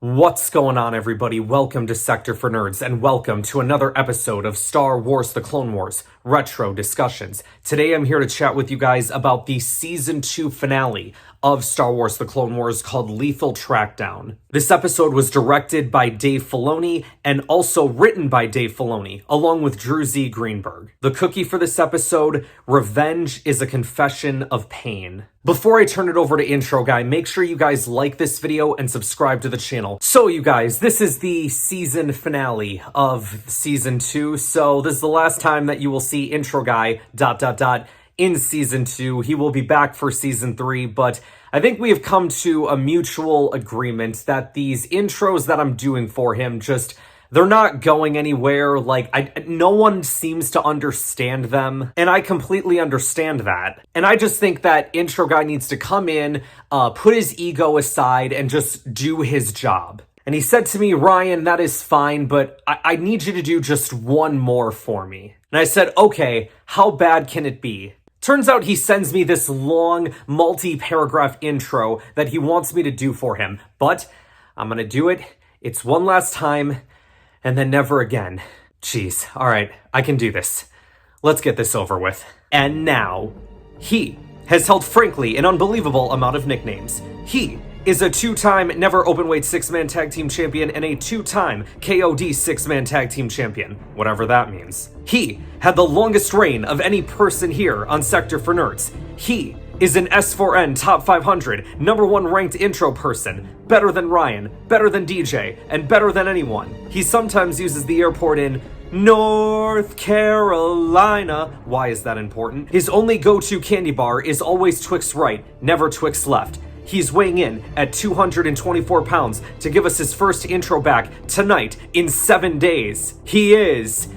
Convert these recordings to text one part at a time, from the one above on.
What's going on, everybody? Welcome to Sector for Nerds, and welcome to another episode of Star Wars The Clone Wars Retro Discussions. Today I'm here to chat with you guys about the Season 2 finale of Star Wars The Clone Wars called Lethal Trackdown. This episode was directed by Dave Filoni and also written by Dave Filoni, along with Drew Z. Greenberg. The cookie for this episode: revenge is a confession of pain. Before I turn it over to Intro Guy, make sure you guys like this video and subscribe to the channel. So you guys, this is the season finale of Season 2, so this is the last time that you will see Intro Guy, in Season 2. He will be back for Season 3, but I think we have come to a mutual agreement that these intros that I'm doing for him they're not going anywhere. No one seems to understand them, and I completely understand that. And I just think that Intro Guy needs to come in, put his ego aside, and just do his job. And he said to me, "Ryan, that is fine, but I need you to do just one more for me." And I said, "Okay, how bad can it be?" Turns out he sends me this long, multi-paragraph intro that he wants me to do for him. But I'm gonna do it. It's one last time, and then never again. Jeez, alright, I can do this. Let's get this over with. And now, he has held frankly an unbelievable amount of nicknames. He is a two-time Never Openweight 6-Man Tag Team Champion and a two-time KOD 6-Man Tag Team Champion, whatever that means. He had the longest reign of any person here on Sector for Nerds. He is an S4N Top 500 #1 ranked intro person, better than Ryan, better than DJ, and better than anyone. He sometimes uses the airport in North Carolina. Why is that important? His only go-to candy bar is always Twix right, never Twix left. He's weighing in at 224 pounds to give us his first intro back tonight in 7 days. He is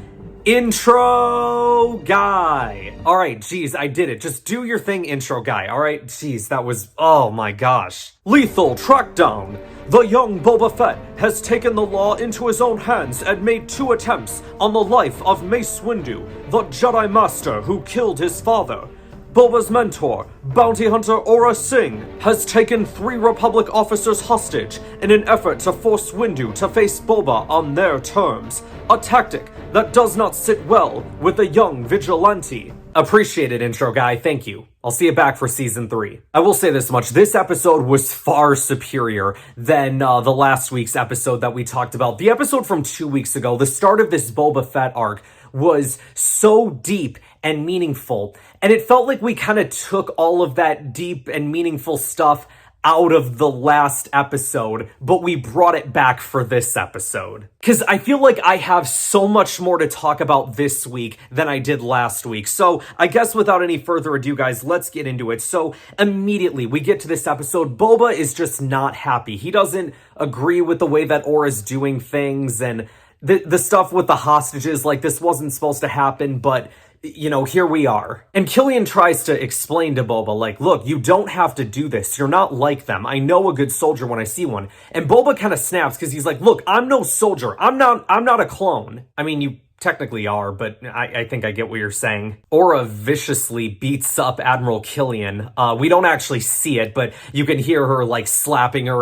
Intro Guy. All right, geez, I did it. Just do your thing, Intro Guy. All right, geez, that was, oh my gosh. Lethal Trackdown. The young Boba Fett has taken the law into his own hands and made 2 attempts on the life of Mace Windu, the Jedi Master who killed his father. Boba's mentor, bounty hunter Aurra Singh, has taken 3 Republic officers hostage in an effort to force Windu to face Boba on their terms, a tactic that does not sit well with the young vigilante. Appreciate it, Intro Guy, thank you. I'll see you back for Season 3. I will say this much, this episode was far superior than the last week's episode that we talked about. The episode from 2 weeks ago, the start of this Boba Fett arc, was so deep and meaningful, and it felt like we kind of took all of that deep and meaningful stuff out of the last episode, but we brought it back for this episode. Because I feel like I have so much more to talk about this week than I did last week. So I guess without any further ado, guys, let's get into it. So immediately we get to this episode, Boba is just not happy. He doesn't agree with the way that Aura's doing things, and the stuff with the hostages, like, this wasn't supposed to happen, but you know, here we are. And Killian tries to explain to Boba, like, look, you don't have to do this. You're not like them. I know a good soldier when I see one. And Boba kind of snaps because he's like, look, I'm no soldier. I'm not a clone. I mean, you technically are, but I think I get what you're saying. Aurra viciously beats up Admiral Killian. We don't actually see it, but you can hear her, like, slapping him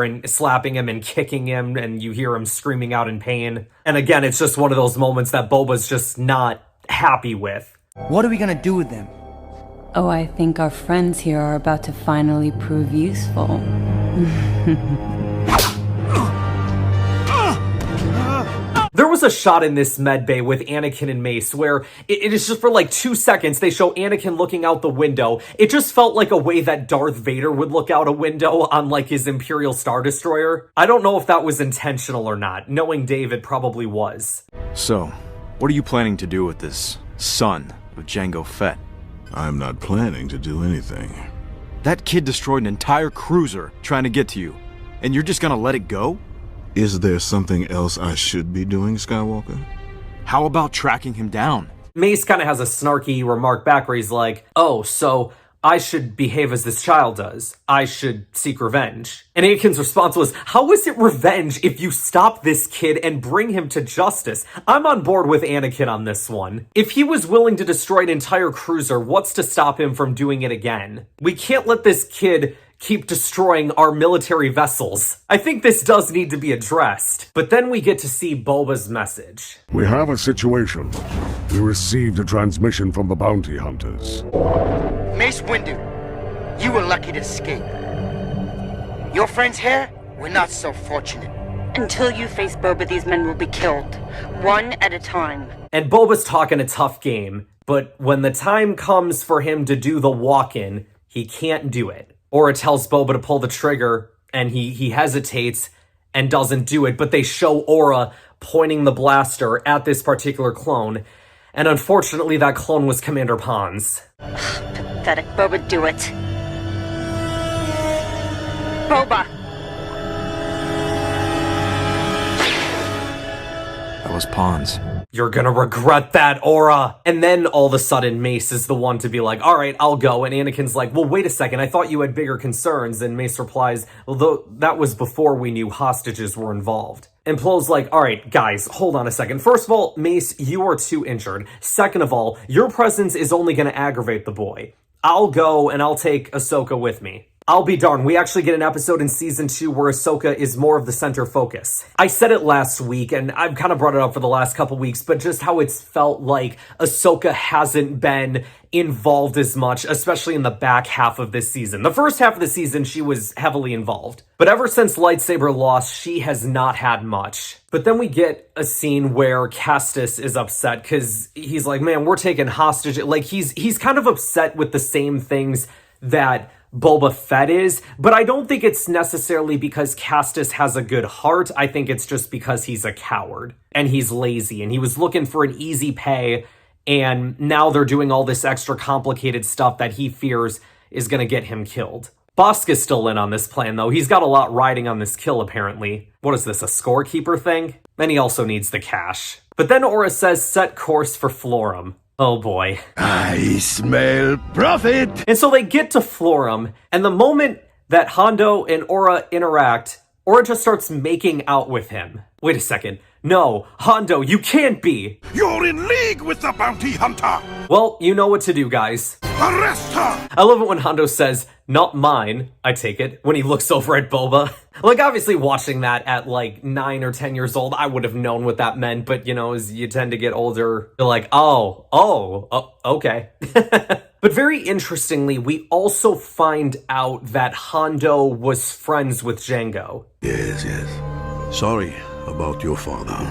and kicking him, and you hear him screaming out in pain. And again, it's just one of those moments that Boba's just not happy with. What are we gonna do with them? Oh, I think our friends here are about to finally prove useful. There was a shot in this medbay with Anakin and Mace where it is just for like 2 seconds they show Anakin looking out the window. It just felt like a way that Darth Vader would look out a window on like his Imperial Star Destroyer. I don't know if that was intentional or not. Knowing Dave, it probably was. So, what are you planning to do with this son of Jango Fett? I'm not planning to do anything. That kid destroyed an entire cruiser trying to get to you, and you're just gonna let it go? Is there something else I should be doing, Skywalker? How about tracking him down? Mace kind of has a snarky remark back where he's like, oh, so I should behave as this child does. I should seek revenge. And Anakin's response was, how is it revenge if you stop this kid and bring him to justice? I'm on board with Anakin on this one. If he was willing to destroy an entire cruiser, what's to stop him from doing it again? We can't let this kid keep destroying our military vessels. I think this does need to be addressed. But then we get to see Boba's message. We have a situation. We received a transmission from the bounty hunters. Mace Windu, you were lucky to escape. Your friends here were not so fortunate. Until you face Boba, these men will be killed, one at a time. And Boba's talking a tough game, but when the time comes for him to do the walk-in, he can't do it. Aurra tells Boba to pull the trigger, and he hesitates and doesn't do it, but they show Aurra pointing the blaster at this particular clone, and unfortunately that clone was Commander Pons. Pathetic. Boba, do it. Boba! That was Pons. You're gonna regret that, Aurra! And then all of a sudden Mace is the one to be like, alright, I'll go, and Anakin's like, well, wait a second, I thought you had bigger concerns, and Mace replies, although that was before we knew hostages were involved. And Plo's like, alright, guys, hold on a second. First of all, Mace, you are too injured. Second of all, your presence is only gonna aggravate the boy. I'll go, and I'll take Ahsoka with me. I'll be darned, we actually get an episode in Season 2 where Ahsoka is more of the center focus. I said it last week, and I've kind of brought it up for the last couple weeks, but just how it's felt like Ahsoka hasn't been involved as much, especially in the back half of this season. The first half of the season, she was heavily involved. But ever since Lightsaber lost, she has not had much. But then we get a scene where Castus is upset, because he's like, man, we're taking hostage. Like, he's kind of upset with the same things that Boba Fett is, but I don't think it's necessarily because Castus has a good heart. I think it's just because he's a coward and he's lazy and he was looking for an easy pay, and now they're doing all this extra complicated stuff that he fears is going to get him killed. Bosk is still in on this plan though. He's got a lot riding on this kill apparently. What is this, a scorekeeper thing? Then he also needs the cash. But then Aurra says set course for Florum. Oh boy. I smell profit! And so they get to Florum, and the moment that Hondo and Aurra interact, Aurra just starts making out with him. Wait a second. No, Hondo, you can't be! You're in league with the bounty hunter! Well, you know what to do, guys. Arrest her! I love it when Hondo says, not mine, I take it, when he looks over at Boba. Like, obviously watching that at, like, 9 or 10 years old, I would have known what that meant, but, you know, as you tend to get older, you're like, oh, okay. But very interestingly, we also find out that Hondo was friends with Jango. Yes. Sorry about your father.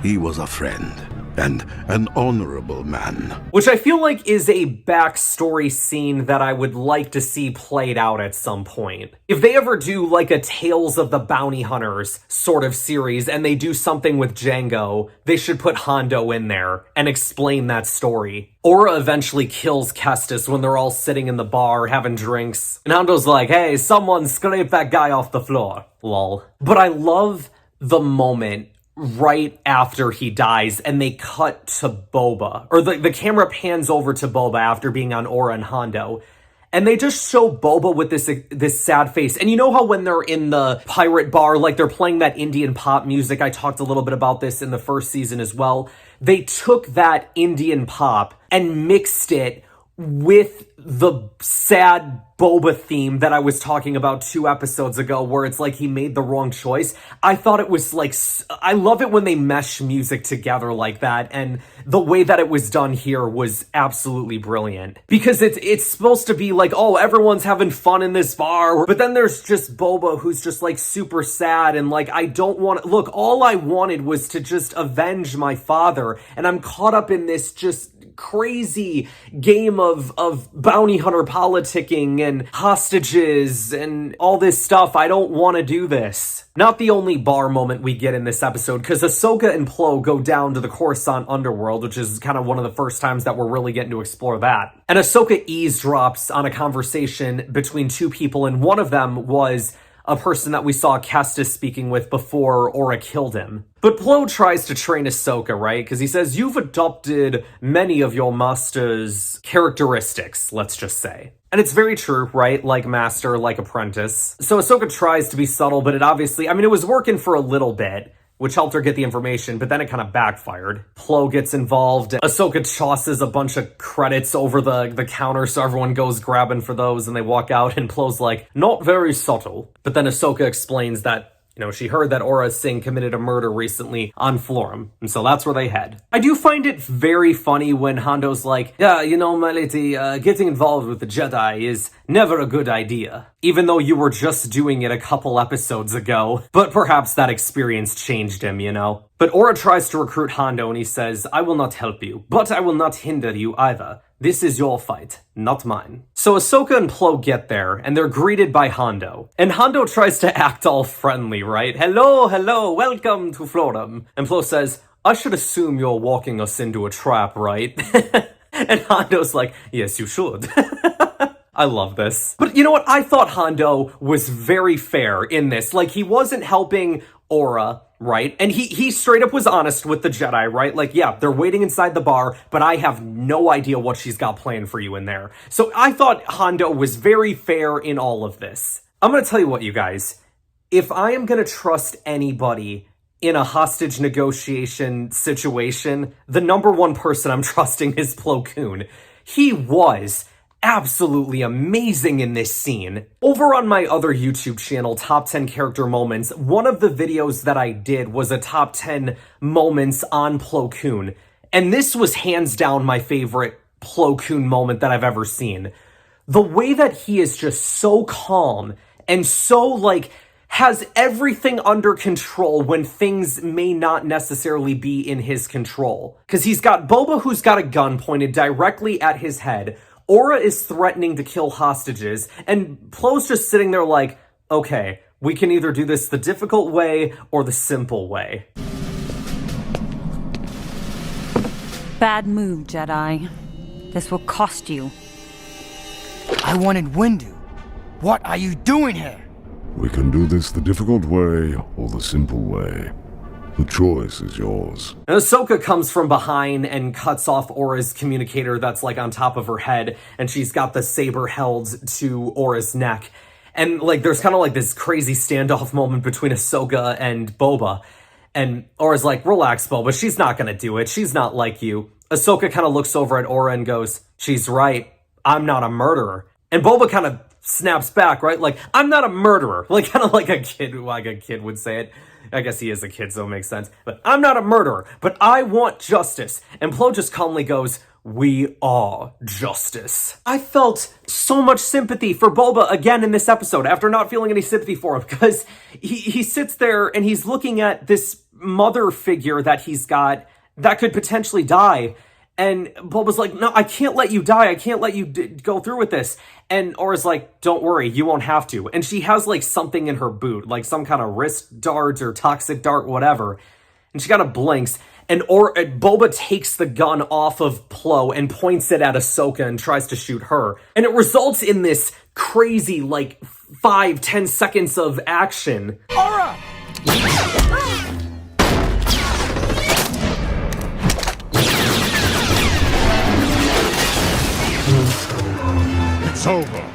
He was a friend. And an honorable man. Which I feel like is a backstory scene that I would like to see played out at some point. If they ever do like a Tales of the Bounty Hunters sort of series and they do something with Jango, they should put Hondo in there and explain that story. Aurra eventually kills Kestis when they're all sitting in the bar having drinks. And Hondo's like, hey, someone scrape that guy off the floor. Lol. But I love the moment right after he dies and they cut to Boba, or the camera pans over to Boba after being on Aurra and Hondo, and they just show Boba with this sad face. And you know how when they're in the pirate bar, like they're playing that Indian pop music, I talked a little bit about this in the first season as well, they took that Indian pop and mixed it with the sad Boba theme that I was talking about 2 episodes ago, where it's like he made the wrong choice. I thought it was like, I love it when they mesh music together like that, and the way that it was done here was absolutely brilliant. Because it's supposed to be like, oh, everyone's having fun in this bar, but then there's just Boba who's just like super sad, and like, I don't want to, look, all I wanted was to just avenge my father, and I'm caught up in this just crazy game of bounty hunter politicking and hostages and all this stuff. I don't want to do this. Not the only bar moment we get in this episode, because Ahsoka and Plo go down to the Coruscant underworld, which is kind of one of the first times that we're really getting to explore that. And Ahsoka eavesdrops on a conversation between 2 people, and one of them was a person that we saw Kestis speaking with before Aurra killed him. But Plo tries to train Ahsoka, right? Because he says, you've adopted many of your master's characteristics, let's just say. And it's very true, right? Like master, like apprentice. So Ahsoka tries to be subtle, but it obviously, I mean, it was working for a little bit. which helped her get the information, but then it kind of backfired. Plo gets involved. Ahsoka tosses a bunch of credits over the counter, so everyone goes grabbing for those, and they walk out, and Plo's like, not very subtle. But then Ahsoka explains that, you know, she heard that Aurra Singh committed a murder recently on Florum, and so that's where they head. I do find it very funny when Hondo's like, yeah, you know, my lady, getting involved with the Jedi is never a good idea. Even though you were just doing it a couple episodes ago. But perhaps that experience changed him, you know? But Aurra tries to recruit Hondo, and he says, I will not help you, but I will not hinder you either. This is your fight, not mine. So Ahsoka and Plo get there, and they're greeted by Hondo. And Hondo tries to act all friendly, right? Hello, hello, welcome to Florum. And Plo says, I should assume you're walking us into a trap, right? And Hondo's like, yes, you should. I love this. But you know what? I thought Hondo was very fair in this. Like, he wasn't helping Aurra, right? And he straight up was honest with the Jedi, right? Like, yeah, they're waiting inside the bar, but I have no idea what she's got planned for you in there. So I thought Hondo was very fair in all of this. I'm gonna tell you what, you guys. If I am gonna trust anybody in a hostage negotiation situation, the number one person I'm trusting is Plo Koon. He was absolutely amazing in this scene. Over on my other YouTube channel, Top 10 Character Moments, one of the videos that I did was a top 10 moments on Plo Koon. And this was hands down my favorite Plo Koon moment that I've ever seen. The way that he is just so calm and so, like, has everything under control when things may not necessarily be in his control. Because he's got Boba, who's got a gun pointed directly at his head. Aurra is threatening to kill hostages, and Plo's just sitting there like, okay, we can either do this the difficult way or the simple way. Bad move, Jedi. This will cost you. I wanted Windu. What are you doing here? We can do this the difficult way or the simple way. The choice is yours. And Ahsoka comes from behind and cuts off Aurra's communicator that's like on top of her head, and she's got the saber held to Aurra's neck. And like there's kind of like this crazy standoff moment between Ahsoka and Boba. And Aurra's like, relax, Boba, she's not gonna do it. She's not like you. Ahsoka kind of looks over at Aurra and goes, she's right. I'm not a murderer. And Boba kind of snaps back, right? Like, I'm not a murderer. Like, kind of like a kid would say it. I guess he is a kid, so it makes sense. But I'm not a murderer, but I want justice. And Plo just calmly goes, we are justice. I felt so much sympathy for Boba again in this episode after not feeling any sympathy for him, because he sits there and he's looking at this mother figure that he's got that could potentially die. And Boba's like, no, I can't let you die. I can't let you go through with this. And Aura's like, don't worry, you won't have to. And she has like something in her boot, like some kind of wrist dart or toxic dart, whatever. And she kind of blinks. And Boba takes the gun off of Plo and points it at Ahsoka and tries to shoot her. And it results in this crazy, like, 5-10 seconds of action. Aurra! It's over.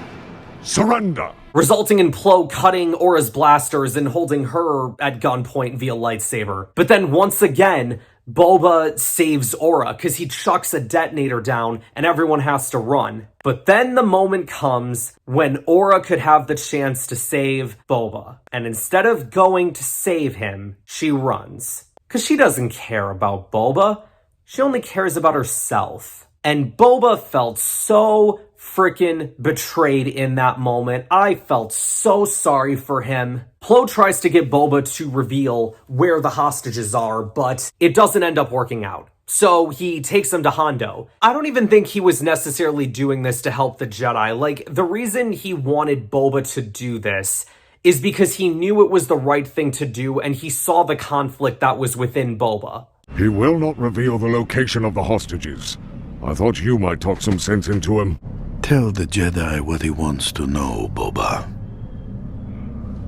Surrender. Resulting in Plo cutting Aura's blasters and holding her at gunpoint via lightsaber. But then once again, Boba saves Aurra because he chucks a detonator down and everyone has to run. But then the moment comes when Aurra could have the chance to save Boba. And instead of going to save him, she runs. Because she doesn't care about Boba. She only cares about herself. And Boba felt so freaking betrayed in that moment. I felt so sorry for him. Plo tries to get Boba to reveal where the hostages are, but it doesn't end up working out. So he takes him to Hondo. I don't even think he was necessarily doing this to help the Jedi. Like, the reason he wanted Boba to do this is because he knew it was the right thing to do, and he saw the conflict that was within Boba. He will not reveal the location of the hostages. I thought you might talk some sense into him. Tell the Jedi what he wants to know, Boba.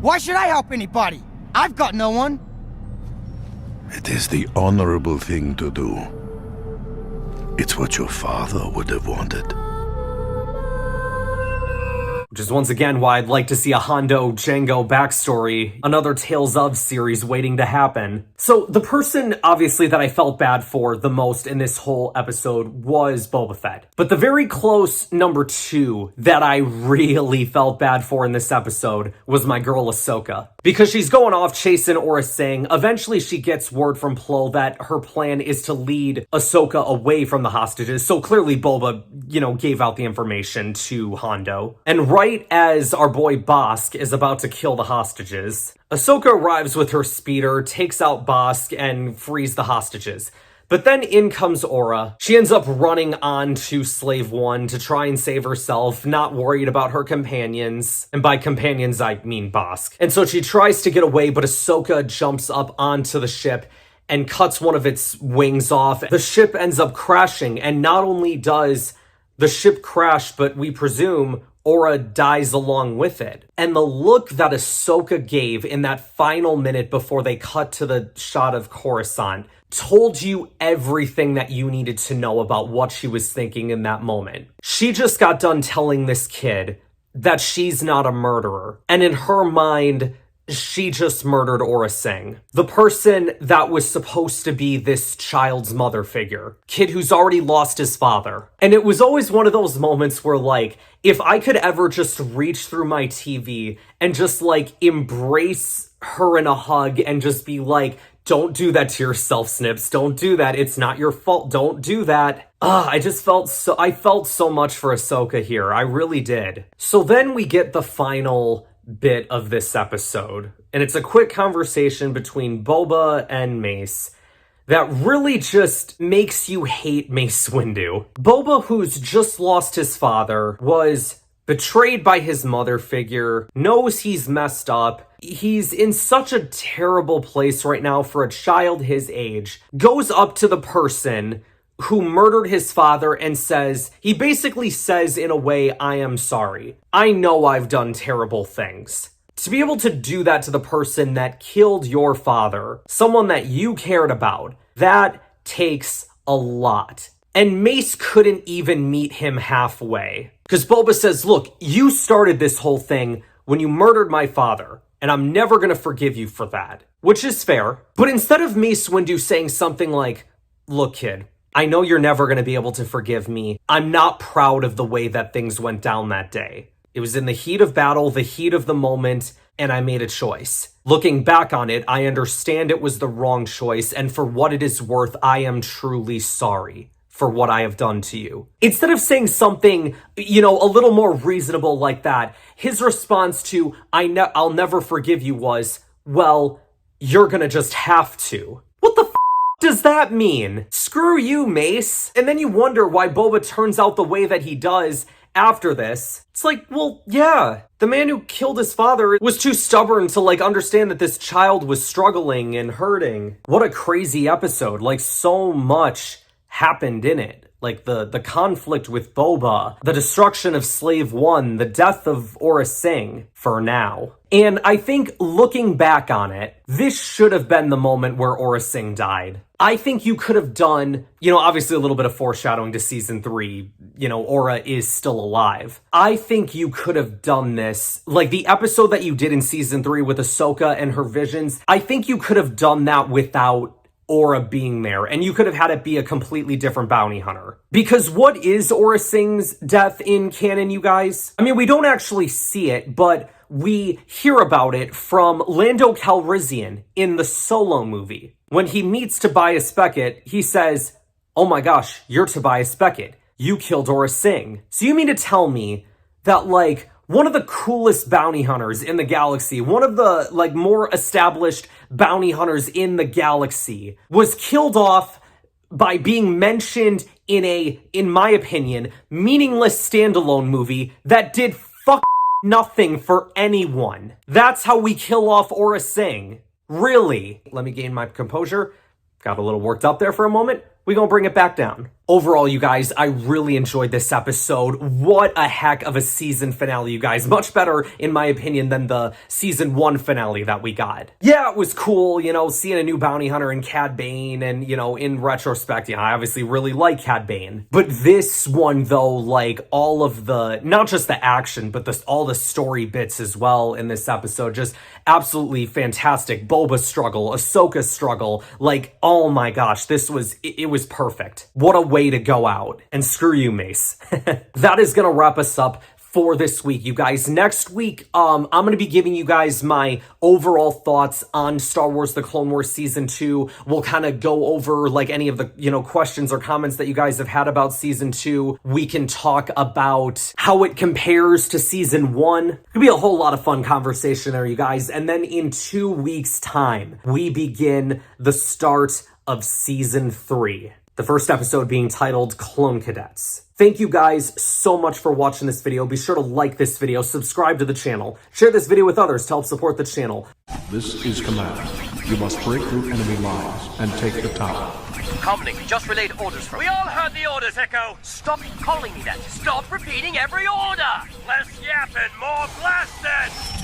Why should I help anybody? I've got no one. It is the honorable thing to do. It's what your father would have wanted. which is once again why I'd like to see a Hondo Jango backstory, another Tales of series waiting to happen. So the person, obviously, that I felt bad for the most in this whole episode was Boba Fett. But the very close number 2 that I really felt bad for in this episode was my girl Ahsoka. Because she's going off chasing Aurra Sing. Eventually she gets word from Plo that her plan is to lead Ahsoka away from the hostages. So clearly Boba, gave out the information to Hondo. And right as our boy Bossk is about to kill the hostages, Ahsoka arrives with her speeder, takes out Bossk, and frees the hostages. But then in comes Aurra. She ends up running on to Slave One to try and save herself, not worried about her companions. And by companions, I mean Bossk. And so she tries to get away, but Ahsoka jumps up onto the ship and cuts one of its wings off. The ship ends up crashing, and not only does the ship crash, but we presume Aurra dies along with it. And the look that Ahsoka gave in that final minute before they cut to the shot of Coruscant told you everything that you needed to know about what she was thinking in that moment. She just got done telling this kid that she's not a murderer. And in her mind, she just murdered Aurra Sing, the person that was supposed to be this child's mother figure, kid who's already lost his father. And it was always one of those moments where, like, if I could ever just reach through my TV and just, like, embrace her in a hug and just be like, don't do that to yourself, Snips. Don't do that. It's not your fault. Don't do that. I felt so much for Ahsoka here. I really did. So then we get the final bit of this episode, and it's a quick conversation between Boba and Mace that really just makes you hate Mace Windu. Boba, who's just lost his father, was betrayed by his mother figure, knows he's messed up, he's in such a terrible place right now for a child his age, goes up to the person who murdered his father and he basically says in a way, I am sorry. I know I've done terrible things. To be able to do that to the person that killed your father, someone that you cared about, that takes a lot. And Mace couldn't even meet him halfway. Because Boba says, look, you started this whole thing when you murdered my father, and I'm never going to forgive you for that. Which is fair. But instead of Mace Windu saying something like, look, kid, I know you're never going to be able to forgive me. I'm not proud of the way that things went down that day. It was in the heat of battle, the heat of the moment, and I made a choice. Looking back on it, I understand it was the wrong choice, and for what it is worth, I am truly sorry for what I have done to you. Instead of saying something, a little more reasonable like that, his response to, I'll never forgive you was, well, you're gonna just have to. What the does that mean? Screw you, Mace. And then you wonder why Boba turns out the way that he does after this. It's like, well, yeah, the man who killed his father was too stubborn to, understand that this child was struggling and hurting. What a crazy episode. So much happened in it. The conflict with Boba, the destruction of Slave One, the death of Aurra Sing, for now. And I think looking back on it, this should have been the moment where Aurra Sing died. I think you could have done, obviously a little bit of foreshadowing to season 3, Aurra is still alive. I think you could have done this, the episode that you did in season 3 with Ahsoka and her visions, I think you could have done that without Aurra being there, and you could have had it be a completely different bounty hunter. Because what is Aurra Sing's death in canon, you guys? I mean, we don't actually see it, but we hear about it from Lando Calrissian in the Solo movie. When he meets Tobias Beckett, he says, oh my gosh, you're Tobias Beckett. You killed Aurra Sing. So you mean to tell me that, one of the coolest bounty hunters in the galaxy, one of the, more established bounty hunters in the galaxy, was killed off by being mentioned in my opinion, meaningless standalone movie that did nothing for anyone. That's how we kill off Aurra Sing. Really? Let me gain my composure. Got a little worked up there for a moment. We gonna bring it back down. Overall, you guys, I really enjoyed this episode. What a heck of a season finale, you guys. Much better, in my opinion, than the season 1 finale that we got. Yeah, it was cool, you know, seeing a new bounty hunter in Cad Bane, and, you know, in retrospect, you know, I obviously really like Cad Bane. But this one, though, like, all of the, not just the action, but all the story bits as well in this episode, just absolutely fantastic. Boba's struggle, Ahsoka's struggle, like, oh my gosh, this was, it was perfect. What a way to go out. And screw you, Mace. That is gonna wrap us up for this week, you guys. Next week, I'm gonna be giving you guys my overall thoughts on Star Wars The Clone Wars Season 2. We'll kind of go over, like, any of the, you know, questions or comments that you guys have had about Season 2. We can talk about how it compares to Season 1. Could be a whole lot of fun conversation there, you guys. And then in 2 weeks' time, we begin the start of Season 3. The first episode being titled Clone Cadets. Thank you guys so much for watching this video. Be sure to like this video, subscribe to the channel, share this video with others to help support the channel. This is command. You must break through enemy lines and take the tower. Comlink, just relayed orders from... We all heard the orders, Echo! Stop calling me that. Stop repeating every order! Less yapping, more blasting!